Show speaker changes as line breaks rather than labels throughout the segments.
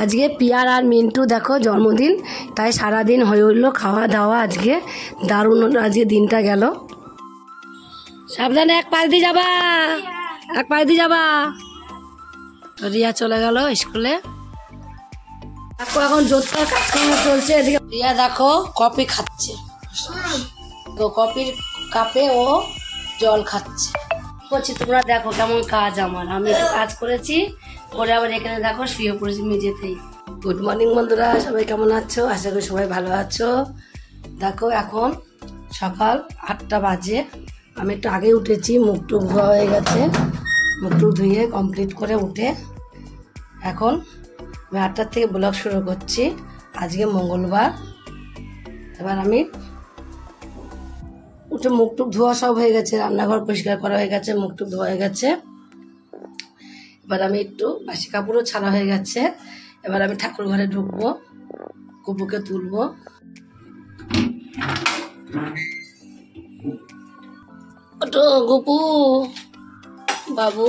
আজকে পিয়ার আর মিন্টু দেখো জন্মদিন, তাই সারাদিন হয়ে উঠলো খাওয়া দাওয়া। আজকে দারুণ আজকে দিনটা গেল। সাবধানে এক পাশ দিয়ে যাবা, এক পাশ দিয়ে যাবা। রিয়া চলে গেল স্কুলে। দেখো এখন জোরদার কাজকর্ম চলছে। এদিকে রিয়া দেখো কফি খাচ্ছে, তো কফির কাপে ও জল খাচ্ছে। করছি তোমরা দেখো কেমন কাজ আমার। আমি একটু কাজ করেছি, করে আবার এখানে দেখো শুয়ে পড়েছি মেঝেতেই। গুড মর্নিং বন্ধুরা, সবাই কেমন আছো? আশা করি সবাই ভালো আছো। দেখো এখন সকাল 8টা বাজে। আমি একটু আগে উঠেছি, মুখ টুক ধোয়া হয়ে গেছে। মুখ টুক ধুয়ে কমপ্লিট করে উঠে এখন আমি 8টার থেকে ব্লগ শুরু করছি। আজকে মঙ্গলবার। এবার আমি উঠে মুখ টুক ধোয়া সব হয়ে গেছে, রান্নাঘর পরিষ্কার করা হয়ে গেছে, মুখ টুক ধোয়া হয়ে গেছে। এবার আমি একটু বাসি কাপড়ও ছাড়া হয়ে গেছে। এবার আমি ঠাকুর ঘরে ঢুকবো, গপুকে তুলবো। ওঠো গপু, বাবু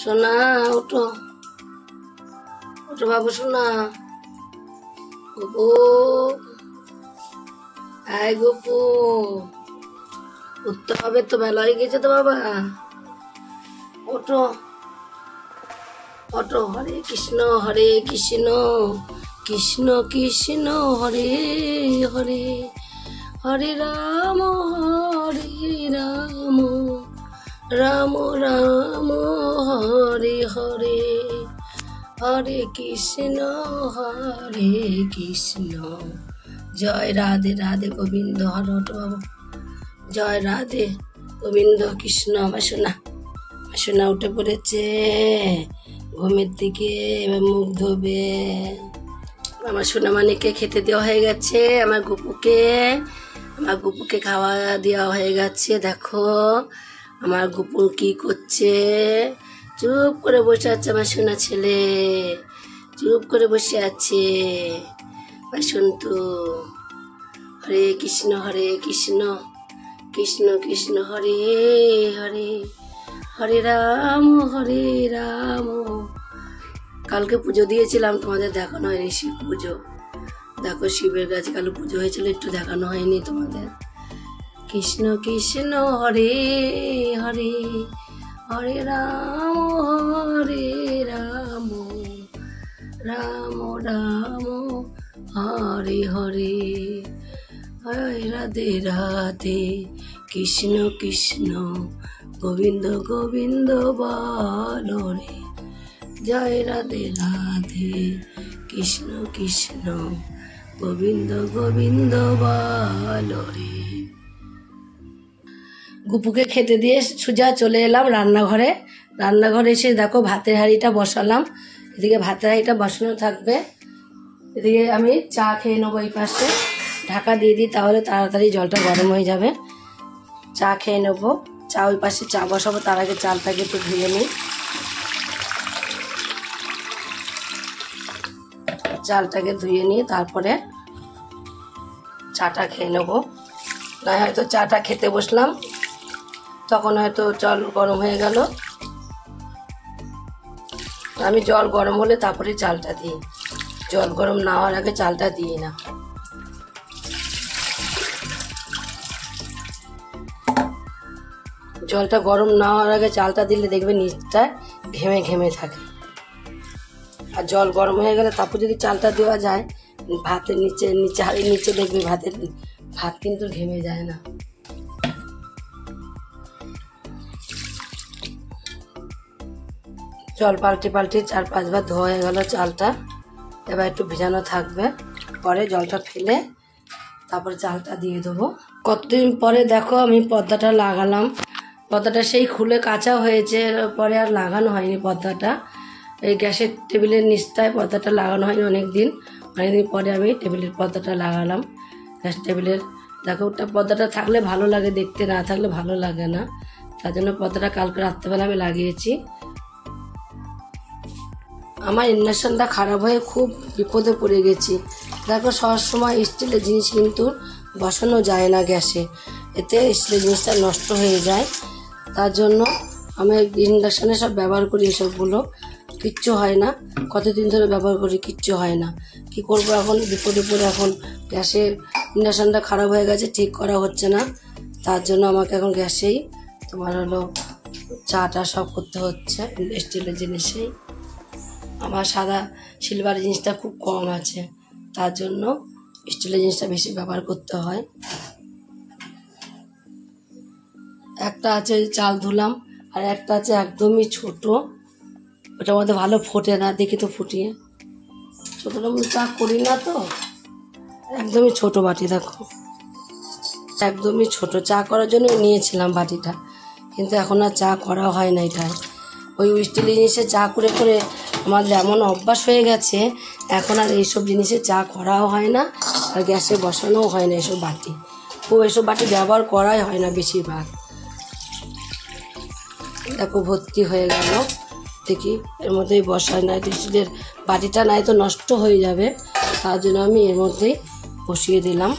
সোনা, ওঠো ওঠো বাবু সোনা। গপু, আয় গপু, উঠতে হবে তো, বেলা হয়ে গেছে তো বাবা। ওঠো ওঠো। হরে কৃষ্ণ কৃষ্ণ কৃষ্ণ হরে হরে, হরে রাম রাম রাম হরে হরে, হরে কৃষ্ণ জয় রাধে রাধে গোবিন্দ। হরে ওঠো বাবু, জয় রাধে গোবিন্দ কৃষ্ণ। আমার সোনা, আমার সোনা উঠে পড়েছে ঘুমের দিকে। এবার মুখ ধোবে। আমার সোনামানিকে খেতে দেওয়া হয়ে গেছে। আমার গুপুকে খাওয়া দেওয়া হয়ে গেছে। দেখো আমার গুপু কি করছে, চুপ করে বসে আছে। আমার সোনা ছেলে চুপ করে বসে আছে। শুনতো হরে কৃষ্ণ কৃষ্ণ কৃষ্ণ হরে হরে, হরে রাম কালকে পুজো দিয়েছিলাম, তোমাদের দেখানো হয়নি শিব পুজো। দেখো শিবের কাছে কাল পুজো হয়েছিল, একটু দেখানো হয়নি তোমাদের। কৃষ্ণ কৃষ্ণ হরে হরে, হরে রাম রাম রাম হরে হরে, হরে রাধে রাধে কৃষ্ণ কৃষ্ণ গোবিন্দ গোবিন্দ বলো রে, জয় রাধে রাধে কৃষ্ণ কৃষ্ণ গোবিন্দ গোবিন্দ বলো রে। গুপুকে খেতে দিয়ে সোজা চলে এলাম রান্নাঘরে। রান্নাঘরে এসে দেখো ভাতের হাঁড়িটা বসালাম। এদিকে ভাতের হাঁড়িটা বসানো থাকবে, এদিকে আমি চা খেয়ে নেবো। এই পাশে ঢাকা দিয়ে দিই, তাহলে তাড়াতাড়ি জলটা গরম হয়ে যাবে। চা খেয়ে নেবো। চা ওই পাশে চা বসাবো, তার আগে চালটাকে একটু ধুয়ে নিই। চালটাকে ধুয়ে নিয়ে তারপরে চাটা খেয়ে নেবো। না হয়তো চাটা খেতে বসলাম, তখন হয়তো জল গরম হয়ে গেল। আমি জল গরম হলে তারপরে চালটা দিই, জল গরম না হওয়ার আগে চালটা দিই না। জলটা গরম না হওয়ার আগে চালটা দিলে দেখবে নিচটা ঘেমে ঘেমে থাকে। আর জল গরম হয়ে গেলে তারপর যদি চালটা দেওয়া যায়, ভাতের নিচে হাড়ির নিচে দেখবে ভাত কিন্তু ঘেমে যায় না। জল পাল্টে 4-5 বার ধোয়া হয়ে গেল চালটা। এবার একটু ভিজানো থাকবে, পরে জলটা ফেলে তারপরে চালটা দিয়ে দেবো। কতদিন পরে দেখো আমি পর্দাটা লাগালাম। পর্দাটা সেই খুলে কাঁচা হয়েছে, পরে আর লাগানো হয়নি পর্দাটা। এই গ্যাসের টেবিলের নিচটায় পর্দাটা লাগানো হয়নি অনেকদিন পরে আমি টেবিলের পর্দাটা লাগালাম। গ্যাস টেবিলের দেখো ওটা পর্দাটা থাকলে ভালো লাগে দেখতে, না থাকলে ভালো লাগে না। তার জন্য পর্দাটা কালকে রাত্রেবেলা আমি লাগিয়েছি। আমার ইন্ডাকশানটা খারাপ হয়ে খুব বিপদে পড়ে গেছি। দেখো সবসময় স্টিলের জিনিস কিন্তু বসানো যায় না গ্যাসে, এতে স্টিলের জিনিসটা নষ্ট হয়ে যায়। তার জন্য আমি ইন্ডাকশানে সব ব্যবহার করি এসবগুলো। কিচ্ছু হয় না, কতদিন ধরে ব্যবহার করি, কিচ্ছু হয় না। কি করব এখন, বিপদে পড়ে এখন গ্যাসের ইন্ডাকশানটা খারাপ হয়ে গেছে, ঠিক করা হচ্ছে না, তার জন্য আমাকে এখন গ্যাসেই তোমার হলো চাটা সব করতে হচ্ছে স্টিলের জিনিসেই। আমার সাদা সিলভার জিনিসটা খুব কম আছে, তার জন্য স্টিলের জিনিসটা বেশি ব্যবহার করতে হয়। একটা আছে চাল ধুলাম, আর একটা আছে একদমই ছোট, ওটার মধ্যে ভালো ফোটে না, দেখি তো ফুটিয়ে, ছোটোটা মধ্যে চা করি না তো, একদমই ছোট বাটি, দেখো একদমই ছোট। চা করার জন্য নিয়েছিলাম বাটিটা, কিন্তু এখন আর চা করা হয় না এটায়। ওই স্টিলের জিনিসে চা করে করে আমার এমন অভ্যাস হয়ে গেছে, এখন আর এইসব জিনিসে চা করাও হয় না, আর গ্যাসে বসানোও হয় না এসব বাটি। এসব বাটি ব্যবহার করাই হয় না বেশিরভাগ। দেখো ভর্তি হয়ে গেল, দেখি এর মধ্যেই বসায়, নাই তো স্টিলের বাটিটা নাই তো নষ্ট হয়ে যাবে, তার জন্য আমি এর মধ্যেই বসিয়ে দিলাম।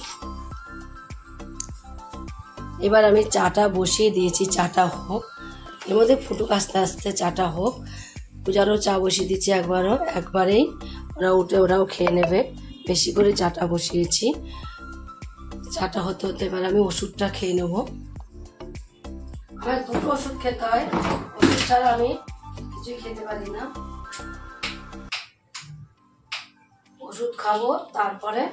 এবার আমি চাটা বসিয়ে দিয়েছি, চাটা হোক, এর মধ্যে ফুটুক আস্তে আস্তে, চাটা হোক। পূজারও চা বসিয়ে দিচ্ছি একবারেই, ওরা উঠে ওরাও খেয়ে নেবে। বেশি করে চাটা বসিয়েছি, চাটা হতে হতে এবার আমি ওষুধটা খেয়ে নেব। আমার দুটো ওষুধ খেতে হয়, ওষুধ ছাড়া আমি কিছুই খেতে পারি না। ওষুধ খাবো, তারপরে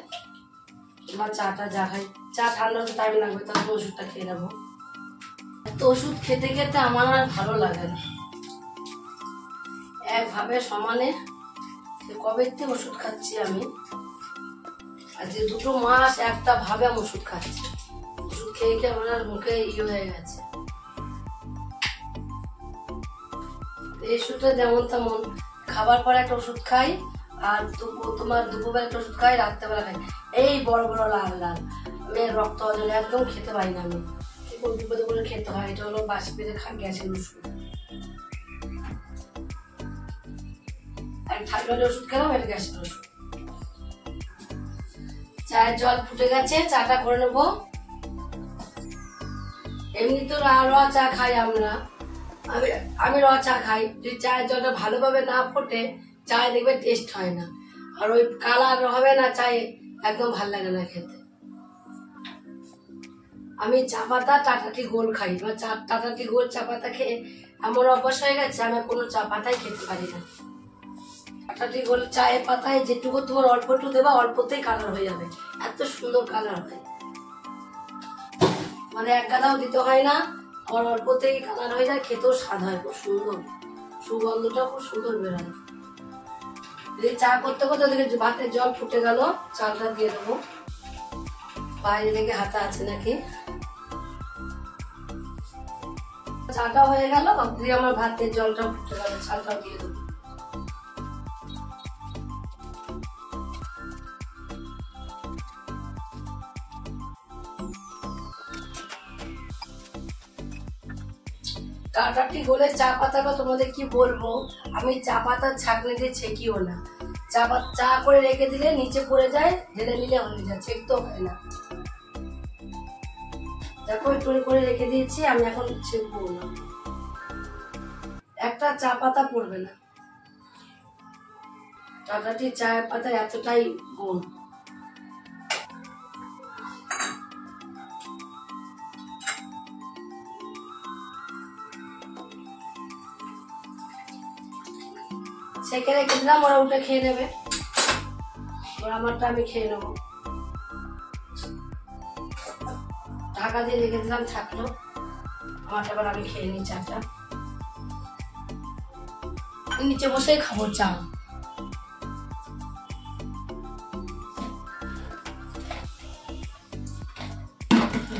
আমার চাটা যা খাই, চা ঠান্ডা হতে টাইম লাগবে, তারপর ওষুধটা খেয়ে নেবো। তো ওষুধ খেতে খেতে আমার আর ভালো লাগে না, একভাবে সমানে কবে থেকে ওষুধ খাচ্ছি আমি, আজ 2 মাস একটা ভাবে আমি ওষুধ খাচ্ছি। ওষুধ খেয়ে খেয়ে আমার আর মুখে হয়ে গেছে। এই ওষুধটা যেমন তেমন, খাবার পরে একটা ওষুধ খাই, আর তোমার দুপুরবেলা একটা ওষুধ খাই, রাত্রেবেলা খাই, এই বড় বড় লাল লাল, আমি রক্ত অজলে একদম খেতে পারি না। আমি কি করে বিপদে করে খেতে হয়, এটা হলো বাসি পেটে গ্যাসের ওষুধ। থাইরয়েডের ওষুধ খেলাম, এটা গ্যাসের ওষুধ। চায়ের জল ফুটে গেছে, চাটা করে নেবো। এমনি তো র চা খাই আমরা, আমি র চা খাই। যদি চায়ের জলটা ভালোভাবে না ফোটে, চায় দেখবে টেস্ট হয় না, আর ওই কালার হবে না চায়ে, একদম ভাল লাগে না খেতে। আমি চা পাতা টাটাটি গোল খাই, টাটাটি গোল চা পাতা খেয়ে এমন অভ্যাস হয়ে গেছে, আমি কোনো চা পাতাই খেতে পারি না। টাটাটি গোল চায়ের পাতায় যেটুকু তোমার অল্প একটু দেবা, অল্পতেই কালার হয়ে যাবে, এত সুন্দর কালার হয়, মানে এক গাদাও দিতে হয় না, আর অল্পতেই কালার হয়ে যায়, খেতেও স্বাদ হয়, খুব সুন্দর, সুগন্ধটা খুব সুন্দর বেরোয়। এই চা করতে করতে ওদিকে ভাতের জল ফুটে গেল, চালটা দিয়ে দেবো। বাইরে থেকে হাতা আছে নাকি, চাটা হয়ে গেল, দিয়ে আমার ভাতের জলটা ফুটে গেল, চালটাও দিয়ে দেবো। টাটাটি গোলের চা পাতাটা তোমাদের কি বলবো, আমি চা পাতার ছাঁকনি দিয়ে ছেঁকিও না, চা করে রেখে দিলে নিচে পড়ে যায়, ঢেলে নিলে হয়ে যায়, ছেঁকতে হয় না। দেখো একটু করে রেখে দিয়েছি, আমি এখন ছেঁকবো না, একটা চা পাতা পড়বে না। টাটাটি চায়ের পাতা এতটাই গুণ। ছেঁকে রেখে দিলাম, ওরা উঠে খেয়ে নেবে, ওরা আমারটা আমি খেয়ে নেবো। ঢাকা দিয়ে রেখে দিলাম, থাকলো আমারটা, এবার আমি খেয়ে নিই চাটা। নিচে বসেই খাবো চা।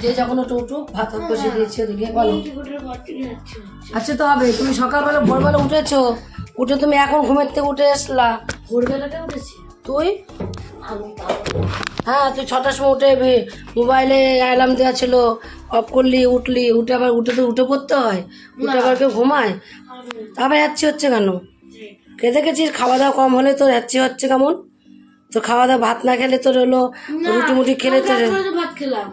যে যখন উঠুক, ভাত বসিয়ে দিয়েছি ওদিকে, বলো। আচ্ছা তো হবে, তুমি সকালবেলা ভোরবেলা উঠেছো, উঠে তুমি এখন ঘুমের থেকে উঠে আসলা, ভোরবেলাটা উঠেছি তুই? হ্যাঁ, তুই 6টার সময় উঠে মোবাইলে অ্যালার্ম দেওয়া ছিল, অফ করলি, উঠলি, উঠে আবার উঠে পড়তে হয়, উঠে আবার কেউ ঘুমায়, আবার হ্যাচ্ছি হচ্ছে কেন? খেতে গেছিস, খাওয়া দাওয়া কম হলে তোর হ্যাচ্ছি হচ্ছে কেমন? তো খাওয়া দাওয়া ভাত না খেলে তোর হলো রুটি মুটি খেলে তোর,
ভাত খেলাম।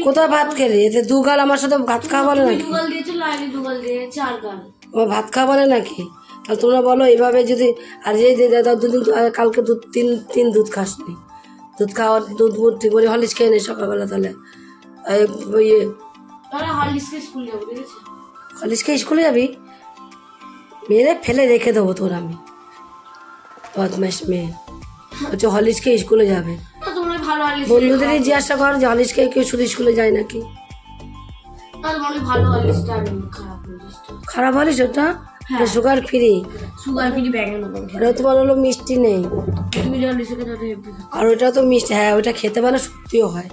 কোথায় ভাত খেলি? এতে 2 গাল আমার সাথে ভাত খাওয়া বলে নাকি?
দুগাল দিয়েছিল, আইনি দুগাল দিয়ে 4 গাল।
ও ভাত খাওয়া বলে নাকি? তাহলে তোমরা বলো এইভাবে যদি, আর এই যে দুদিন কালকে তিন দুধ খাসনি, দুধ খাওয়া দুধ ঠিক করে হলিস খেয়ে নেই সকালবেলা, তাহলে ইয়ে হলিস খেয়ে স্কুলে যাবি, মেরে ফেলে রেখে দেবো তোর আমি, বদমাস মেয়ে হচ্ছে হলিস খেয়ে স্কুলে যাবে। বন্ধুদেরই জিজ্ঞাসা কর যে হলিস খেয়ে কেউ শুধু স্কুলে যায় নাকি। খারাপ হলিস ওটা সুগার ফ্রি, তোমার হলো মিষ্টি নেই, আর ওটা তো মিষ্টি, হ্যাঁ ওটা খেতে পারলে সত্যিও হয়,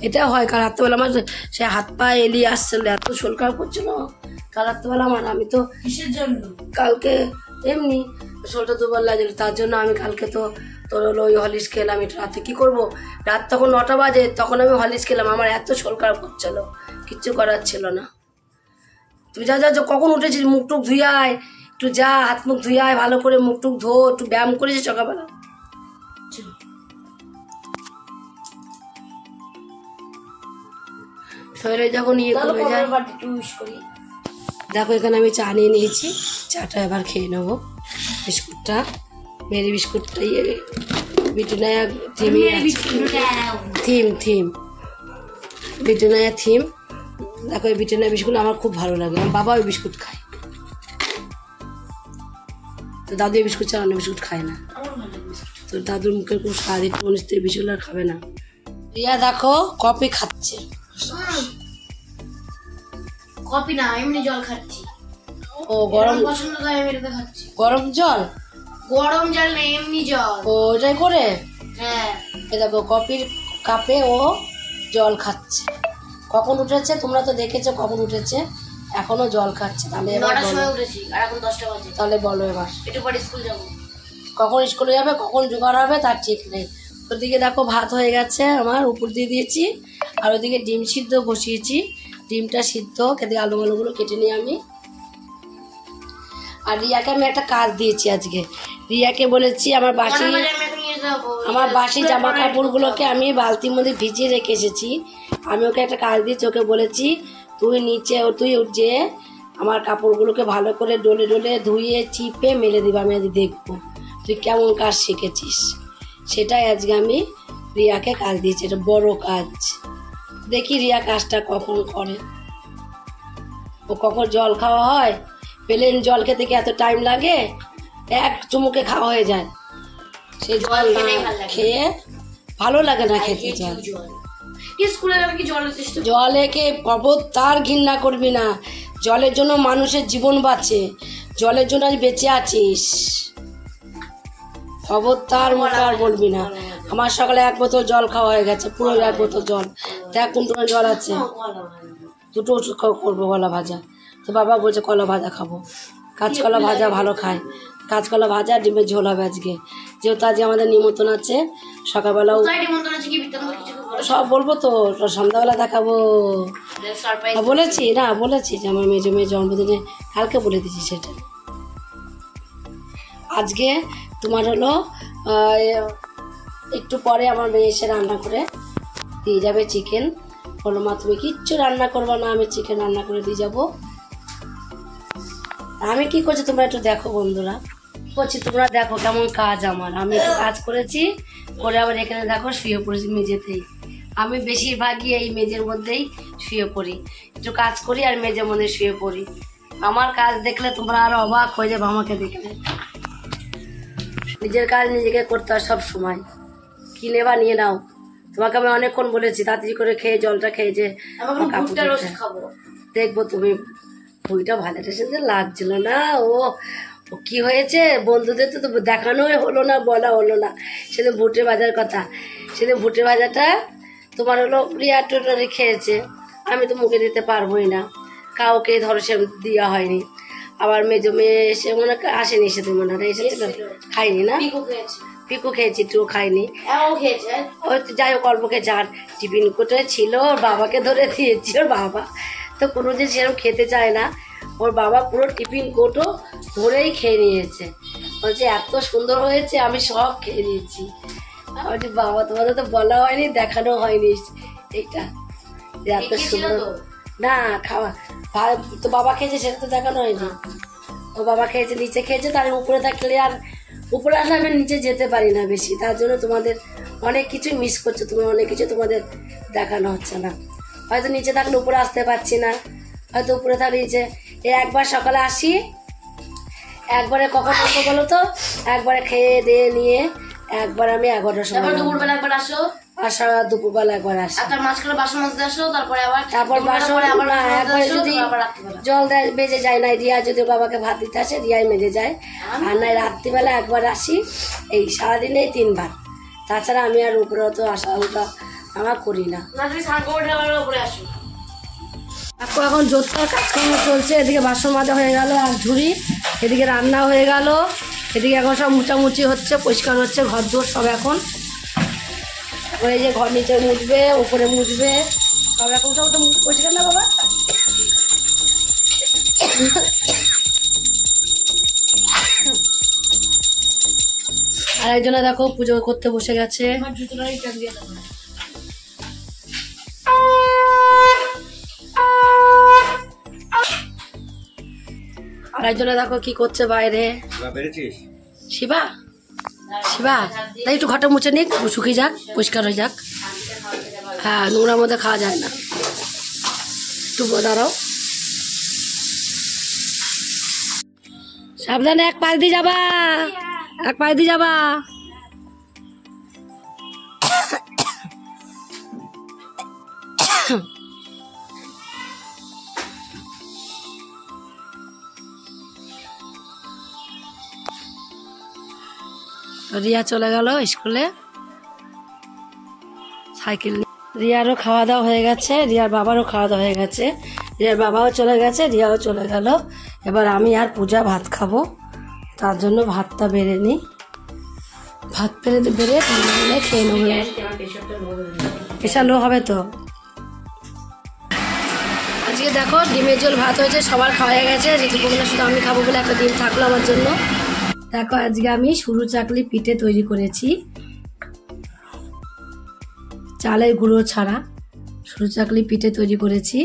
এটা হয়। কাল রাত্রেবেলা আমার সে হাত পা এলি আসছিল, এত শোল খারাপ করছিল কাল রাত্রেবেলা আমার, আমি তো কিসের জন্য কালকে এমনি শোলটা দুবার লাগছিল, তার জন্য আমি কালকে তো তোর হলো ওই হলিস খেলাম। এটা রাতে কি করবো, রাত তখন 9টা বাজে, তখন আমি হলিস খেলাম, আমার এত শোল খারাপ করছিল, কিচ্ছু করার ছিল না। তুমি যা যা কখন উঠেছিস, মুখ টুক ধুয়ে আয়, একটু যা হাত মুখ ধুয়ে আয় ভালো করে, মুখ টুক ধো, একটু ব্যায়াম করেছিস সকালবেলা। শরীরে যখন ইয়ে কমে যায়, দেখো এখানে আমি চা নিয়ে নিয়েছি, চাটা এবার খেয়ে নেবো। বিস্কুটটা মেরি বিস্কুটটা ইয়ে বিটুনায়া থিম বিটুনায়া থিম, দেখো এই বিটুনায়া বিস্কুট আমার খুব ভালো লাগে, আমার বাবা ওই বিস্কুট খায়, তো দাদু এই বিস্কুট ছাড়া অন্য বিস্কুট খায় না, তো দাদুর মুখের খুব স্বাদ, একটু অনুষ্ঠানের বিস্কুট আর খাবে না। রিয়া দেখো কফি খাচ্ছে,
কফি না এমনি জল খাচ্ছি।
ও গরম
পছন্দ করে আমি এটা খাচ্ছি।
গরম জল
না এমনি জল।
ও ওটাই করে,
হ্যাঁ
এই দেখো কফির কাপে ও জল খাচ্ছে। কখন উঠেছে তোমরা তো দেখেছো, কখন উঠেছে, এখনো জল খাচ্ছে। তাহলে এবার
উঠেছি আর এখন 10টা বাজে।
তাহলে বলো এবার
একটু পরে স্কুল যাবো,
কখন স্কুলে যাবে, কখন জোগাড় হবে তার ঠিক নেই। ওদিকে দেখো ভাত হয়ে গেছে আমার, উপর দিয়ে দিয়েছি, আর ওদিকে ডিম সিদ্ধ বসিয়েছি, ডিমটা সিদ্ধ খেতে আলুগুলো কেটে নিই আমি। আর রিয়াকে আমি একটা কাজ দিয়েছি আজকে, রিয়াকে বলেছি আমার বাসি জামা কাপড়গুলোকে আমি বালতির মধ্যে ভিজিয়ে রেখে এসেছি, আমি ওকে একটা কাজ দিয়েছি, ওকে বলেছি তুই যে আমার কাপড়গুলোকে ভালো করে ডলে ধুয়ে চিপে মেলে দিবি, আমি আজ দেখবো তুই কেমন কাজ শিখেছিস। সেটাই আজকে আমি রিয়াকে কাজ দিয়েছি, এটা বড় কাজ, দেখি রিয়া কাজটা কখন করে। ও কখন জল খাওয়া হয়, প্লেন জল খেতে কি এত টাইম লাগে, এক চুমুকে খাওয়া হয়ে যায়, সেই জল খেয়ে ভালো লাগে না খেতে। জলেকে তার ঘৃণা করবি না, জলের জন্য মানুষের জীবন বাঁচে, জলের জন্য আজ বেঁচে আছিস, খবরদার মুখ আর বলবি না। আমার সকালে 1 বোতল জল খাওয়া হয়ে গেছে, পুরো 1 বোতল জল, দেখ কোনটা জল আছে, দুটো করবো কলা ভাজা, তো বাবা বলছে কলা ভাজা খাবো, কাঁচকলা ভাজা ভালো খায়, কাঁচকলা ভাজা ডিমের ঝোল হবে আজকে, যেহেতু আজকে আমাদের নিমন্ত্রণ আছে। সকালবেলাও সব বলবো, তো সন্ধ্যাবেলা দেখাবো, বলেছি যে আমার মেয়ে জন্মদিনে কালকে বলে দিচ্ছি সেটা। আজকে তোমার হলো একটু পরে আমার মেয়ে এসে রান্না করে দিয়ে যাবে চিকেন, বলো মা তুমি কিচ্ছু রান্না করবা না, আমি চিকেন রান্না করে দিয়ে যাবো। আমি কি করছি তোমরা একটু দেখো বন্ধুরা, করছি তোমরা দেখো কেমন কাজ আমার, আমি একটু কাজ করেছি করে আবার এখানে দেখো শুয়ে পড়েছি মেঝেতেই, আমি বেশিরভাগই এই মেঝের মধ্যেই শুয়ে পড়ি, একটু কাজ করি আর মেঝের মধ্যে শুয়ে পড়ি। আমার কাজ দেখলে তোমরা আরো অবাক হয়ে যাবে আমাকে দেখলে। নিজের কাজ নিজেকে করতে হয় সব সময়, কি নেবা নিয়ে নাও। তোমাকে আমি অনেকক্ষণ বলেছি তাড়াতাড়ি করে খেয়ে জলটা খেয়ে যে দেখবো তুমি বইটা ভালো টেস্ট লাগছিল না। ও কি হয়েছে বন্ধুদের তো দেখানোই হলো না, বলা হলো না। সেদিন ভুটে ভাজার কথা, সেদিন ভুটে ভাজাটা তোমার হলো রিয়া টোটারি খেয়েছে, আমি তো মুখে দিতে পারবোই না, কাউকে ধরো সে দেওয়া হয়নি। আবার মেজো মেয়ে এসে মনে আসেনি, সেদিন মনে হয় এসেছিল, খাইনি না, পিকু খেয়েছি, একটুও খাইনি, ওই তো যাই হোক অল্প খেয়েছে। আর টিফিন কোটে ছিল, ওর বাবাকে ধরে দিয়েছি, ওর বাবা তো কোনো দিন সেরকম খেতে চায় না, ওর বাবা পুরো টিফিন কোটো ধরেই খেয়ে নিয়েছে, বলছে এত সুন্দর হয়েছে, আমি সব খেয়ে নিয়েছি। বলছি বাবা তোমাদের তো বলা হয়নি, দেখানো হয়নি এইটা এত সুন্দর না খাওয়া, তো বাবা খেয়েছে সেটা তো দেখানো হয়নি, ও বাবা খেয়েছে, নিচে খেয়েছে, তার উপরে থাকলে আর উপরে আসলে আমি নিচে যেতে পারি না বেশি, তার জন্য তোমাদের অনেক কিছু মিস করছো, তুমি অনেক কিছু তোমাদের দেখানো হচ্ছে না। হয়তো নিচে থাকলে উপরে আসতে পারছি না, হয়তো উপরে থাকলে নিচে। একবার সকালে আসি, একবারে কখন আসবো বলো তো, একবারে খেয়ে দিয়ে নিয়ে একবার আমি 11টার সময়,
দুপুরবেলা একবার আসো,
আর দুপুরবেলা একবার আসি,
আর তার মাঝখানে বাসন মাজতে আসো, তারপরে
তারপর বাসন না, একবার যদি জল দেয় বেজে যায় না, রিয়া যদি বাবাকে ভাত দিতে আসে রিয়াই মেজে যায়, আর নাই রাত্রিবেলা একবার আসি। এই সারাদিনে 3 বার, তাছাড়া আমি আর উপরে তো আসা ওটা আমার করি না। এখন জোরদার কাজকর্ম চলছে, এদিকে বাসন মাজা হয়ে গেল আর ঝুড়ি, এদিকে রান্না হয়ে গেল, এদিকে এখন সব মুচামুচি হচ্ছে, পরিষ্কার হচ্ছে ঘর দোর সব। এখন এই যে ঘর নিচে মুছবে, উপরে মুছবে, সব এখন সব তো পরিষ্কার না বাবা। আর একজনে দেখো পুজো করতে বসে গেছে। আর একজনে দেখো কি করছে বাইরে। শিবা, শিবা তাই একটু ঘরটা মুছে নিক, শুকিয়ে যাক, পরিষ্কার হয়ে যাক। হ্যাঁ, নোংরার মধ্যে খাওয়া যায় না, একটু দাঁড়াও। সাবধানে, এক পাশ দিয়ে যাবা, এক পাশ দিয়ে যাবা। রিয়া চলে গেল স্কুলে সাইকেল নিয়ে। রিয়ারও খাওয়া দাওয়া হয়ে গেছে, রিয়ার বাবারও খাওয়া দাওয়া হয়ে গেছে, রিয়ার বাবাও চলে গেছে, রিয়াও চলে গেল। এবার আমি আর পূজা ভাত খাবো, তার জন্য ভাতটা বেড়ে নিই, ভাত বেড়ে খেয়ে নেবো। প্রেশার লো হবে তো। আজকে দেখো ডিমের ঝোল ভাত হয়েছে, সবার খাওয়া গেছে, ঋতুপর্ণা শুধু আমি খাবো বলে একটা ডিম থাকলো আমার জন্য। দেখো আজকে আমি সরু চাকলি পিঠে তৈরি করেছি, চালের গুঁড়ো ছাড়া সরু চাকলি পিঠে তৈরি করেছি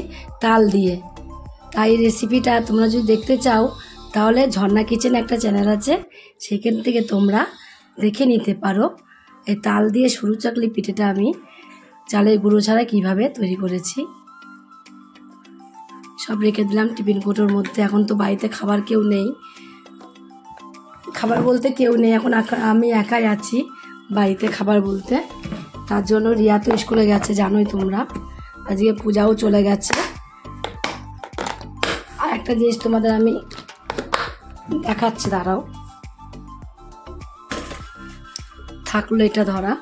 তাল দিয়ে। তাই রেসিপিটা তোমরা যদি দেখতে চাও তাহলে ঝর্ণা কিচেন একটা চ্যানেল আছে, সেখান থেকে তোমরা দেখে নিতে পারো। এই তাল দিয়ে সরু চাকলি পিঠেটা আমি চালের গুঁড়ো ছাড়া কিভাবে তৈরি করেছি। সব রেখে দিলাম টিফিন কৌটোর মধ্যে। এখন তো বাড়িতে খাবার কেউ নেই, খাবার বলতে কেউ নেই, এখন আমি একাই আছি বাড়িতে খাবার বলতে। তার জন্য রিয়া তো স্কুলে গেছে জানোই তোমরা, আজকে পূজাও চলে গেছে। আর একটা জিনিস তোমাদের আমি দেখাচ্ছি, দাঁড়াও, থাকলো এটা ধরা।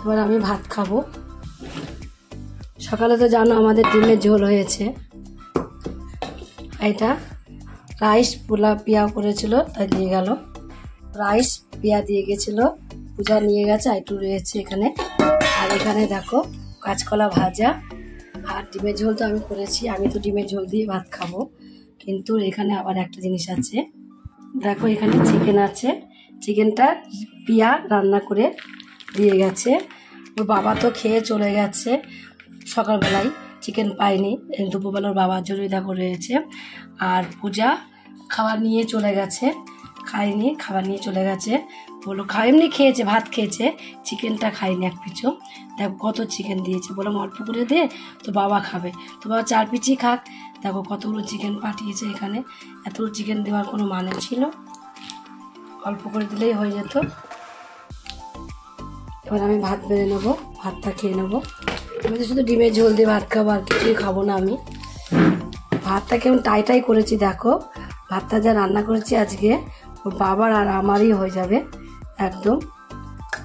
এবার আমি ভাত খাবো। সকালে তো জানো আমাদের ডিমের ঝোল হয়েছে, এটা রাইস পোলা পিয়া করেছিল তাই দিয়ে গেল, রাইস পিয়া দিয়ে গেছিল, পূজা নিয়ে গেছে, আইটু রয়েছে এখানে। আর এখানে দেখো কাঁচকলা ভাজা আর ডিমের ঝোল তো আমি করেছি, আমি তো ডিমের ঝোল দিয়ে ভাত খাবো। কিন্তু এখানে আবার একটা জিনিস আছে, দেখো এখানে চিকেন আছে, চিকেনটা পিয়া রান্না করে দিয়ে গেছে। ওর বাবা তো খেয়ে চলে গেছে সকালবেলায়, চিকেন পাইনি, দুপুরবেলার বাবার জন্যই দেখো রয়েছে। আর পূজা খাবার নিয়ে চলে গেছে, খায়নি, খাবার নিয়ে চলে গেছে, বলো এমনি খেয়েছে, ভাত খেয়েছে, চিকেনটা খায়নি এক পিছু। দেখো কত চিকেন দিয়েছে, বললাম অল্প করে দে, তো বাবা খাবে, তো বাবা 4 পিসই খাক। দেখো কতগুলো চিকেন পাঠিয়েছে এখানে, এতগুলো চিকেন দেওয়ার কোনো মানে ছিল, অল্প করে দিলেই হয়ে যেত। এবার আমি ভাত বেড়ে নেবো, ভাতটা খেয়ে নেবো। আমি তো শুধু ডিমের ঝোল দিয়ে ভাত খাবো, আর কিছুই খাবো না আমি। ভাতটা কেমন টাই করেছি দেখো, ভাতটা যা রান্না করেছি আজকে ওর বাবার আর আমারই হয়ে যাবে একদম।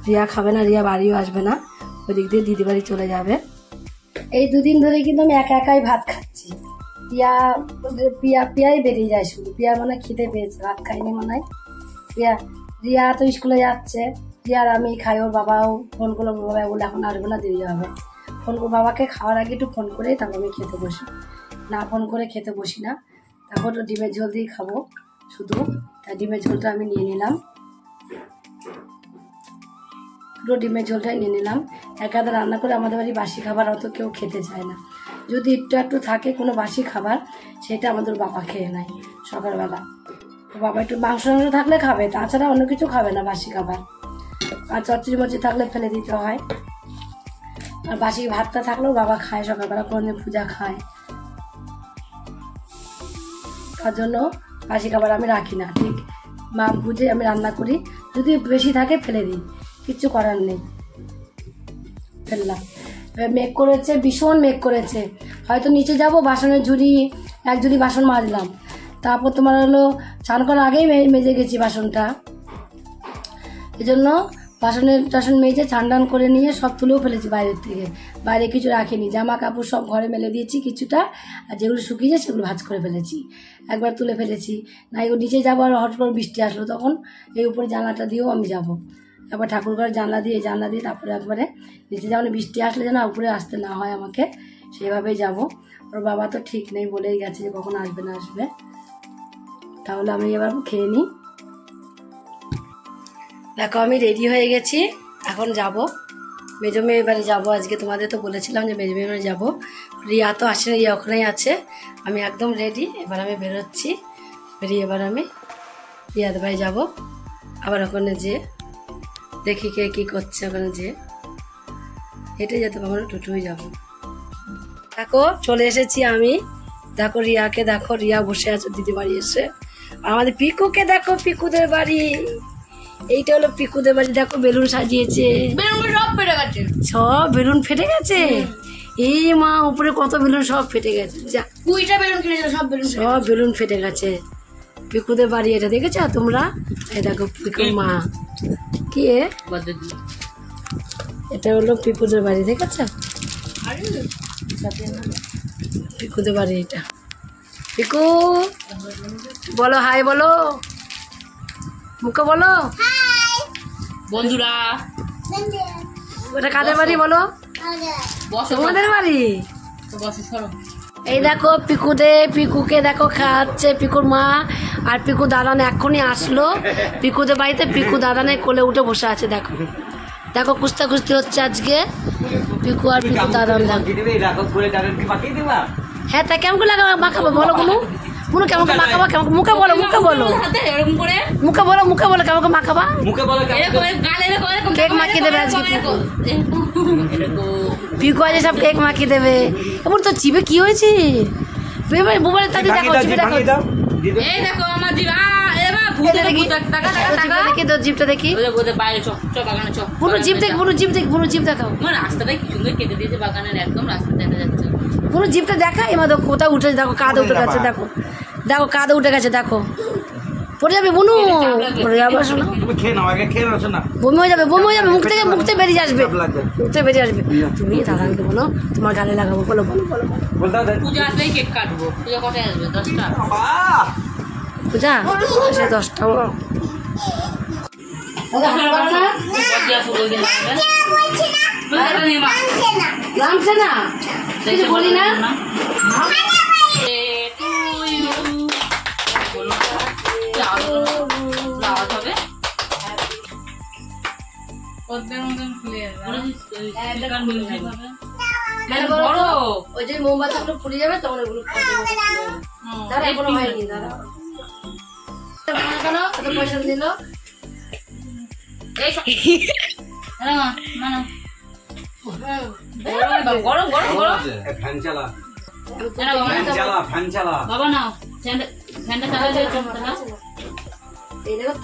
রিয়া খাবে না, রিয়া বাড়িও আসবে না, ওই দিক দিয়ে দিদি বাড়ি চলে যাবে। এই 2 দিন ধরে কিন্তু আমি একাই ভাত খাচ্ছি। পিয়াই বেরিয়ে যায় শুধু, পিয়া মানে খিদে পেয়েছে, ভাত খাইনি মনে হয়। রিয়া তো স্কুলে যাচ্ছে, রিয়া আর আমি খাই, ওর বাবাও ফোন করলো, বাবা বলে এখন আসবে না, দেরি হবে। ফোন করে বাবাকে খাওয়ার আগে একটু ফোন করে তারপর আমি খেতে বসি, না ফোন করে খেতে বসি না। তারপর তো ডিমের ঝোল দিয়ে খাবো শুধু, তাই ডিমের ঝোলটা আমি নিয়ে নিলাম, পুরো ডিমের ঝোলটাই নিয়ে নিলাম। একাদা রান্না করে আমাদের বাড়ি বাসি খাবার অত কেউ খেতে চায় না, যদি একটু থাকে কোনো বাসি খাবার, সেটা আমাদের বাবা খেয়ে নেয় সকালবেলা। তো বাবা একটু মাংস থাকলে খাবে, তাছাড়া অন্য কিছু খাবে না বাসি খাবার। আর চচ্চড়ি মচড়ি থাকলে ফেলে দিতে হয়। আর বাসি ভাতটা থাকলেও বাবা খায় সকালবেলা, কোনদিন পূজা খায়। তার জন্য বাসি খাবার আমি রাখি না, ঠিক মা বুঝে আমি রান্না করি। যদি বেশি থাকে ফেলে দিই, কিচ্ছু করার নেই, ফেললাম। মেঘ করেছে, ভীষণ মেঘ করেছে। হয়তো নিচে যাব, বাসনের ঝুড়ি এক ঝুড়ি বাসন মাজলাম, তারপর তোমার হলো স্নান করার আগেই মেজে গেছি বাসনটা। এই জন্য টাসন মেজে ছান করে নিয়ে সব তুলেও ফেলেছি বাইরের থেকে। বাইরে কিছু রাখিনি, জামা কাপড় সব ঘরে মেলে দিয়েছি কিছুটা, আর যেগুলো শুকিয়েছে সেগুলো ভাঁজ করে ফেলেছি, একবার তুলে ফেলেছি। না এগুলো নিচে যাবো, আর হঠাৎ করে বৃষ্টি আসলো, তখন এই উপরে জানলাটা দিয়েও আমি যাব। একবার ঠাকুর ঘরে জানলা দিয়ে তারপরে একবারে নিচে যাবো, বৃষ্টি আসলে যেন উপরে আসতে না হয় আমাকে, সেইভাবেই যাব। ওর বাবা তো ঠিক নেই, বলেই গেছে যে কখন আসবে না আসবে। তাহলে আমি এবার খেয়ে নিই। দেখো আমি রেডি হয়ে গেছি, এখন যাব মেজো মেয়ের বাড়ি যাবো আজকে। তোমাদের তো বলেছিলাম যে মেজো মেয়ের বাড়ি যাবো। রিয়া তো আসে না, রিয়া ওখানেই আছে। আমি একদম রেডি, এবার আমি বেরোচ্ছি। বেরিয়ে এবার আমি রিয়াদের বাড়ি যাবো। আবার ওখানে যে দেখি কে কী করছে, ওখানে যে হেঁটে যেতে পারবো না, টোটোই যাবো। দেখো চলে এসেছি আমি। দেখো রিয়াকে, দেখো রিয়া বসে আছে দিদি বাড়ি এসে। আর আমাদের পিকুকে দেখো, পিকুদের বাড়ি, এইটা হলো পিকুদের বাড়ি। দেখো বেলুন সাজিয়েছে, সব বেলুন ফেটে গেছে। এই মা উপরে কত বেলুন সব ফেটে গেছে, যা
20টা বেলুন কিনেছিল, সব
বেলুন ফেটে গেছে। পিকুদের বাড়ি এটা দেখেছো তোমরা? এই দেখো পিকুর মা, কি এটা হলো পিকুদের বাড়ি, দেখেছো? পিকুদের বাড়ি এটা। পিকু বলো হাই, বলো মুখে বলো
বন্ধুরা।
ওটা কাদের বাড়ি বলো? তোমাদের বাড়ি। এই দেখো পিকুকে দেখো খাওয়াচ্ছে পিকুর মা। আর পিকু দাদান এখনই আসলো পিকুদের বাড়িতে। পিকু দাদানে কোলে উঠে বসে আছে। দেখো দেখো কুস্তি হচ্ছে আজকে পিকু আর পিকু দাদান। হ্যাঁ তা কেমন করে মাখাবো বলো কোনো কেমন করে মাখাবা? কেমন মুখে বলো কেমন করে মাখাবা? কেক মাখিয়ে দেবে আজকে পিকু আজ সব কেক মাখিয়ে দেবে। এমন তো জিভে কি হয়েছে? মোবাইলের তাদের দেখো জিভটা দেখি। জিভ দেখাও, পুরো জিভটা দেখা। এবার কোথাও উঠে দেখো, কাঁধে উঠে গেছে। দেখো কাঁধে উঠে গেছে। দেখো পড়ে যাবে বুনু, পড়ে যাবে। শোনো বমি হয়ে যাবে, মুখ থেকে বেরিয়ে আসবে। তুমি দাদাকে বলো তোমার গালে লাগাবো। বলো পূজা আসে 10টা। নামছে না, কিছু বলি না। ওই যে মোমবাতিগুলো পুড়ে যাবে তখন ওগুলো দাদা এখনো হয়নি। দাদা পয়সা দিল।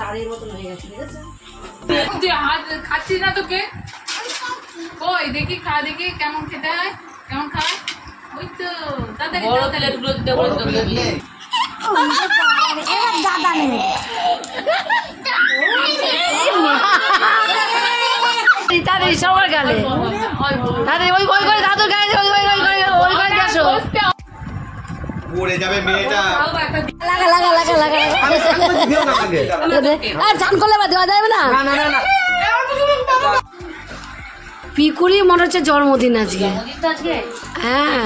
তারের মতন হয়ে গেছে, ঠিক আছে?
খাচ্ছিস না তোকে? ওই দেখি খা, দেখি কেমন খেতে হয়, কেমন খায়। ওই তো
সবার গালে ওই করে দাদুর গায়ে ওই করে আসো।
পড়ে যাবে মেয়েটা।
আর চান করলে বা দেওয়া যাবে না। পিকুরি মনে হচ্ছে জন্মদিন আজকে। হ্যাঁ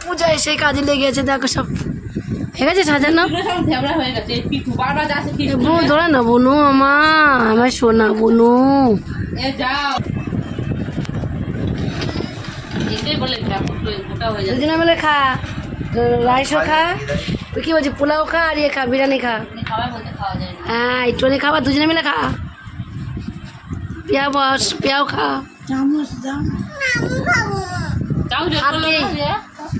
পূজা এসে কাজে লেগে গেছে। দেখো সব হয়ে গেছে সাজানো। ধরে না বোনু, আমার সোনা বোনু।
এটাই বলে গোটা হয়ে যাবে।
দুজনে মিলে খা, রাইসও খা, তুই কি বলছিস পোলাও খা আর ইয়ে খা বিরিয়ানি খা।
খাবার বলতে খাওয়া যায় না।
হ্যাঁ একটুখানি খাবার দুজনে মিলে খা। পিয়া বস, পিয়াও খা।
চাও যে
হাত
করলো
দিয়ে।
না যে?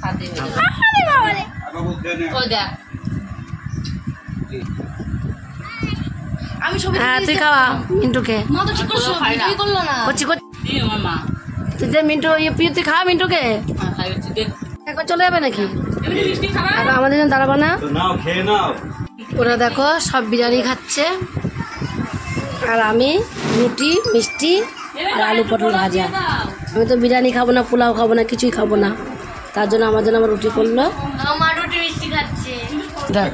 হাত দিয়ে হয়ে যাবে।
বাবু খেয়ে নে।
ওই দেখ।
আমি ছবি
হ্যাঁ তুই খাওয়া মিন্টুকে।
মা তো ঠিক করছো,
খাই না।
ভিডিও করলো না।
করছি করছি
এই আমার মা।
তুই দে মিন্টু ইয়ে পিউ তুই খাওয়া মিন্টুকে।
খাই হচ্ছে দেখ।
একবার চলে যাবে নাকি?
এমনি মিষ্টি খাবা?
আর আমাদের জন্য দাঁড়াবো না।
তো নাও খেয়ে নাও।
ওরা দেখো সব বিরিয়ানি খাচ্ছে আর আমি রুটি মিষ্টি আর আলু পটল ভাজা। আমি তো বিরিয়ানি খাবো না, পোলাও খাবো না, কিছুই খাবো না, তার জন্য আমার জন্য আমার রুটি করলো।
আমার রুটি মিষ্টি খাচ্ছে।
দেখ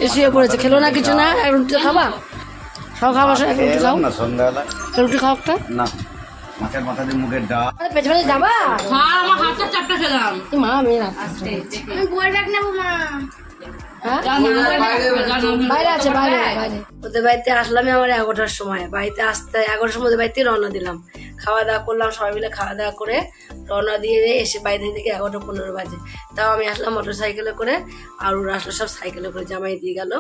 এ শুয়ে পড়েছে, খেলো না কিছু না। এক রুটি তো খাবা, সব খাবা, সব এক রুটি খাও,
না সন্ধ্যাবেলা
এক রুটি খাও একটা।
না মাছের মাথা দিয়ে মুখের ডাল।
আরে পেছনে পেছনে যাবা?
হ্যাঁ আমার হাতটা চাপটা খেলাম।
এই মা মেয়েরা
আমি বই ব্যাগ নেবো মা।
হ্যাঁ বাইরে আছে, বাইরে বাইরে। ওদের বাড়িতে আসলাম আমার 11টার সময়, বাড়িতে আসতে 11টার সময় ওদের বাড়িতে রওনা দিলাম। খাওয়া দাওয়া করলাম, সবাই মিলে খাওয়া দাওয়া করে রওনা দিয়ে এসে বাড়ি থেকে 11:15 বাজে। তাও আমি আসলাম মোটর সাইকেলে করে, আর ওরা আসলো সব সাইকেলে করে। জামাই দিয়ে গেল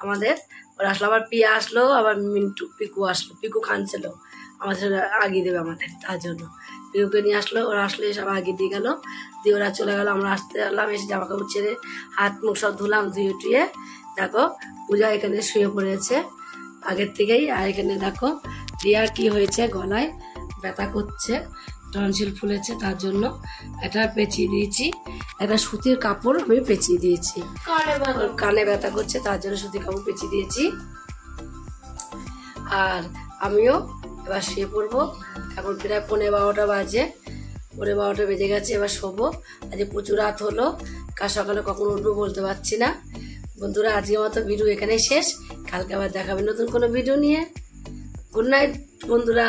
আমাদের, ওরা আসলো, আবার পিয়া আসলো, আবার মিন্টু পিকু আসলো। পিকু কাঁদছিল আমাদের আগিয়ে দেবে আমাদের, তার জন্য পিকুকে নিয়ে আসলো। ওরা আসলো, সব আগিয়ে দিয়ে গেল, দিয়ে ওরা চলে গেল। আমরা আসতে গেলাম, এসে জামা কাপড় ছেড়ে হাত মুখ সব ধুলাম, ধুয়ে টুয়ে দেখো পূজা এখানে শুয়ে পড়েছে আগের থেকেই। আর এখানে দেখো রিয়ার কি হয়েছে, গলায় ব্যথা করছে, টনসিল ফুলেছে, তার জন্য এটা পেঁচিয়ে দিয়েছি। একটা সুতির কাপড় আমি পেঁচিয়ে দিয়েছি, ওর কানে ব্যথা করছে তার জন্য সুতির কাপড় পেঁচিয়ে দিয়েছি। আর আমিও এবার শুয়ে পড়বো। এখন প্রায় 11:15 বাজে, 11:15 বেজে গেছে, এবার শোবো। আজকে প্রচুর রাত হলো, কাল সকালে কখন উঠবো বলতে পারছি না। বন্ধুরা আজকের মতো ভিডিও এখানেই শেষ, কালকে আবার দেখাবে নতুন কোনো ভিডিও নিয়ে। গুড নাইট বন্ধুরা।